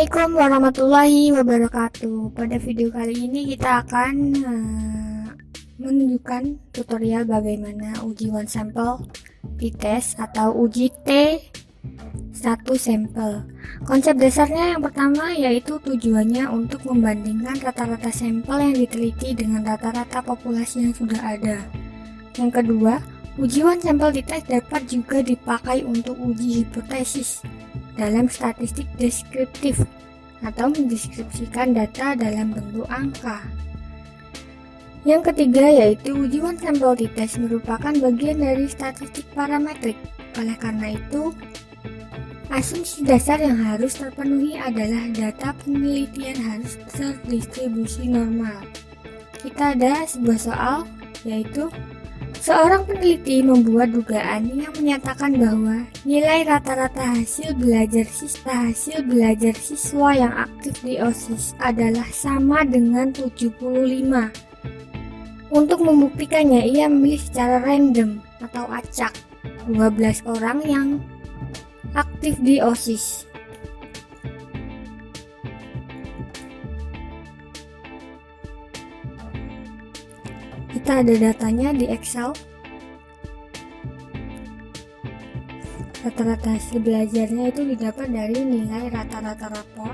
Assalamualaikum warahmatullahi wabarakatuh. Pada video kali ini kita akan menunjukkan tutorial bagaimana uji one sample t-test atau uji T1 sampel. Konsep dasarnya yang pertama yaitu tujuannya untuk membandingkan rata-rata sampel yang diteliti dengan rata-rata populasi yang sudah ada. Yang kedua, uji one sample t-test dapat juga dipakai untuk uji hipotesis dalam statistik deskriptif atau mendeskripsikan data dalam bentuk angka. Yang ketiga yaitu uji one sample t-test merupakan bagian dari statistik parametrik. Oleh karena itu, asumsi dasar yang harus terpenuhi adalah data penelitian harus terdistribusi normal. Kita ada sebuah soal yaitu seorang peneliti membuat dugaan yang menyatakan bahwa nilai rata-rata hasil belajar siswa yang aktif di OSIS adalah sama dengan 75. Untuk membuktikannya, ia memilih secara random atau acak 12 orang yang aktif di OSIS. Kita ada datanya di Excel. Rata-rata hasil belajarnya itu didapat dari nilai rata-rata rapor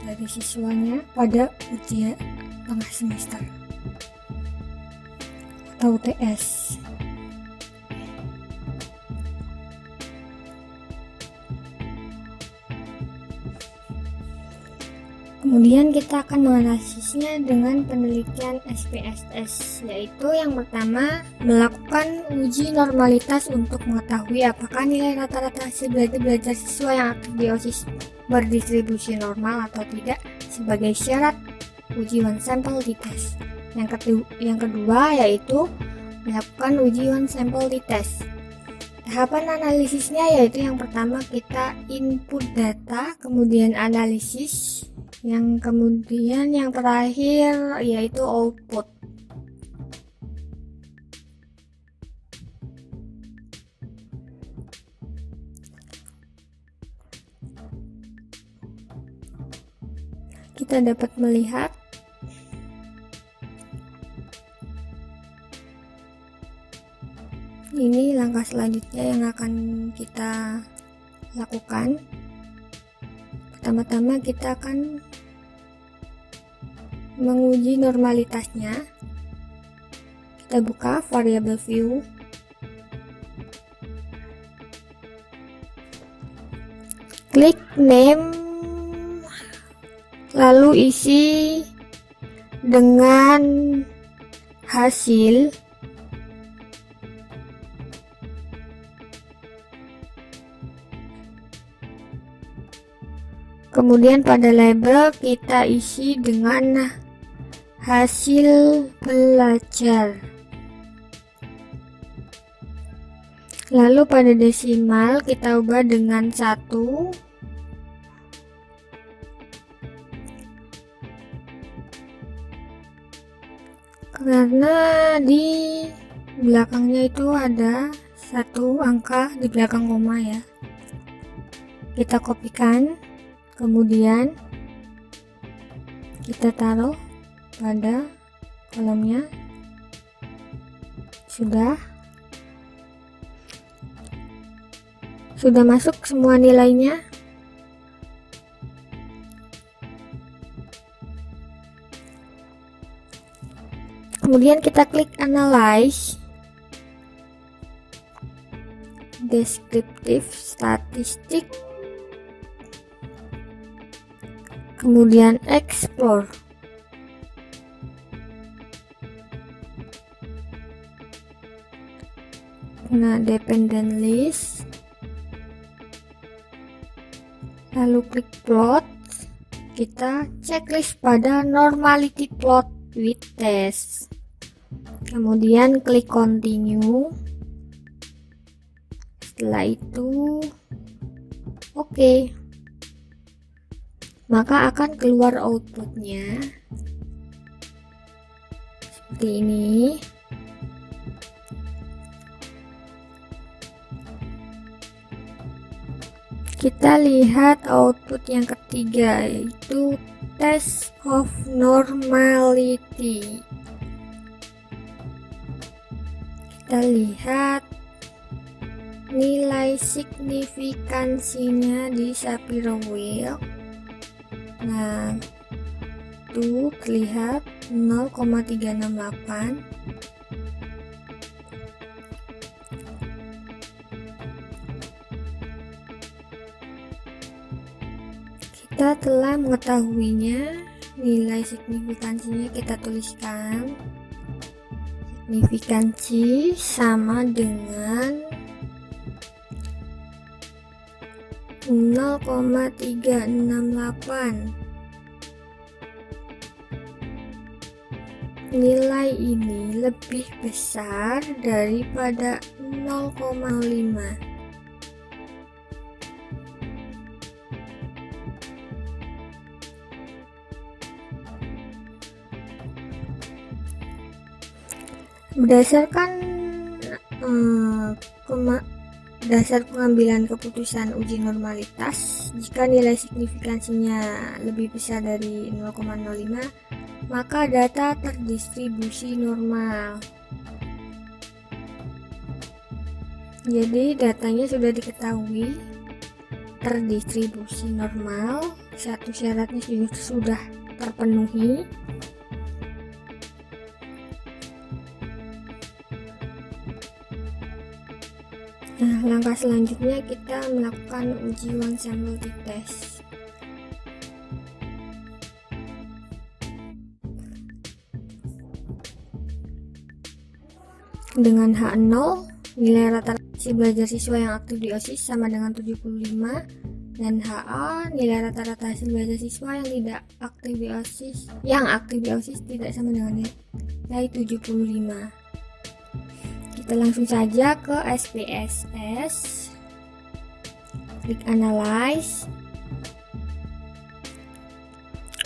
dari siswanya pada ujian tengah semester atau UTS. Kemudian kita akan menganalisisnya dengan penelitian SPSS, yaitu yang pertama melakukan uji normalitas untuk mengetahui apakah nilai rata-rata hasil belajar siswa yang aktif di OSIS berdistribusi normal atau tidak sebagai syarat uji one sample t-test. Yang kedua yaitu melakukan uji one sample t-test. Tahapan analisisnya yaitu yang pertama kita input data, kemudian analisis, yang terakhir yaitu output. Kita dapat melihat ini langkah selanjutnya yang akan kita lakukan. Pertama-tama kita akan menguji normalitasnya. Kita buka variable view. Klik name, lalu isi dengan hasil. Kemudian pada label kita isi dengan hasil belajar. Lalu pada desimal kita ubah dengan 1. Karena di belakangnya itu ada satu angka di belakang koma ya. Kita kopikan. Kemudian kita taruh pada kolomnya. Sudah masuk semua nilainya. Kemudian kita klik analyze, deskriptif statistik, kemudian explore. Nah, dependent list, lalu klik plot. Kita checklist pada normality plot with test, kemudian klik continue. Setelah itu oke. Maka akan keluar outputnya seperti ini. Kita lihat output yang ketiga, yaitu test of normality. Kita lihat nilai signifikansinya di Shapiro Wheel. Nah, itu terlihat 0,368. Kita telah mengetahuinya, nilai signifikansinya kita tuliskan. Signifikansi sama dengan 0,368. Nilai ini lebih besar daripada 0,05. Berdasarkan dasar pengambilan keputusan uji normalitas, jika nilai signifikansinya lebih besar dari 0,05, maka data terdistribusi normal. Jadi datanya sudah diketahui terdistribusi normal, satu syaratnya sudah terpenuhi. Nah, langkah selanjutnya kita melakukan uji one sample t-test. Dengan H0, nilai rata-rata belajar siswa yang aktif di OSIS sama dengan 75, dan HA, nilai rata-rata hasil belajar siswa yang tidak aktif di OSIS, tidak sama dengan nilai 75. Kita langsung saja ke SPSS, klik Analyze,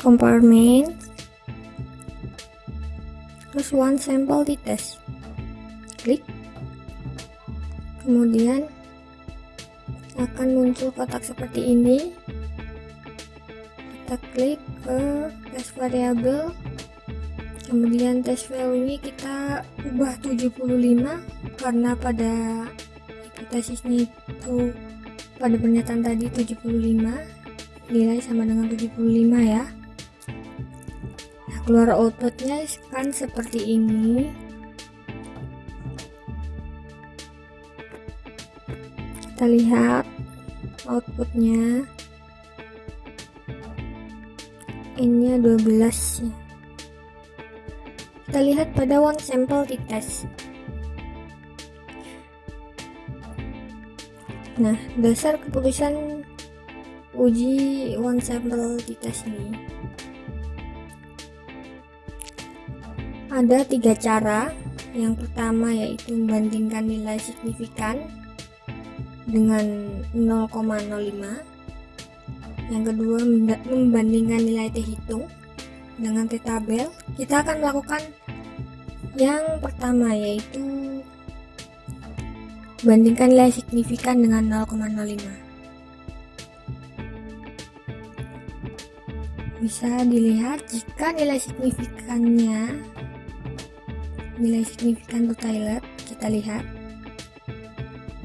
Compartment, terus One Sample t-test, klik. Kemudian akan muncul kotak seperti ini. Kita klik ke test variable, kemudian test value kita ubah 75 karena pada hipotesisnya itu, pada pernyataan tadi 75, nilai sama dengan 75 ya. Nah, keluar outputnya kan seperti ini. Kita lihat outputnya, N-nya 12 ya. Kita lihat pada one sample t-test. Nah, dasar keputusan uji one sample t-test ini ada 3 cara. Yang pertama yaitu membandingkan nilai signifikan dengan 0,05. Yang kedua membandingkan nilai t-hitung dengan t-tabel. Kita akan melakukan yang pertama, yaitu bandingkan nilai signifikan dengan 0,05. Bisa dilihat jika nilai signifikan totalet, kita lihat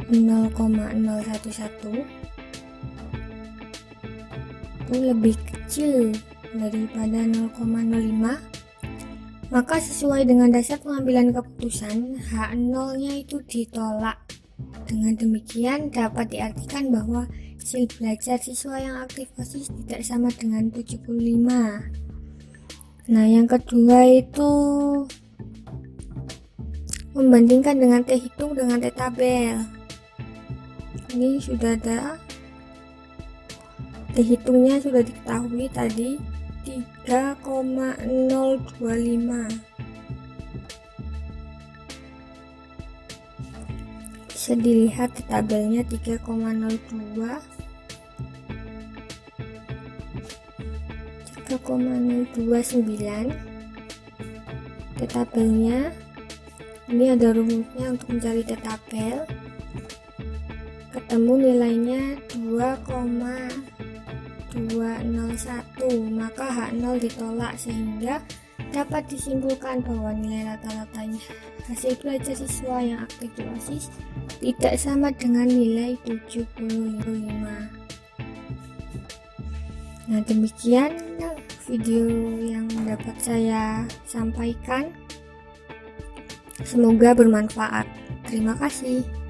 0,011 itu lebih kecil daripada 0,05, maka sesuai dengan dasar pengambilan keputusan, H0 nya itu ditolak. Dengan demikian dapat diartikan bahwa hasil belajar siswa yang aktif OSIS tidak sama dengan 75. Nah, yang kedua itu membandingkan dengan t-hitung dengan t-tabel. Ini sudah ada t-hitungnya, sudah diketahui tadi 3,025. Bisa dilihat di tabelnya 3,02, 3,029. Di tabelnya ini ada rumusnya untuk mencari t-tabel. ketemu nilainya 2,201, maka H0 ditolak, sehingga dapat disimpulkan bahwa nilai rata-ratanya hasil belajar siswa yang aktif di OSIS tidak sama dengan nilai 75. Nah, demikian video yang dapat saya sampaikan. Semoga bermanfaat. Terima kasih.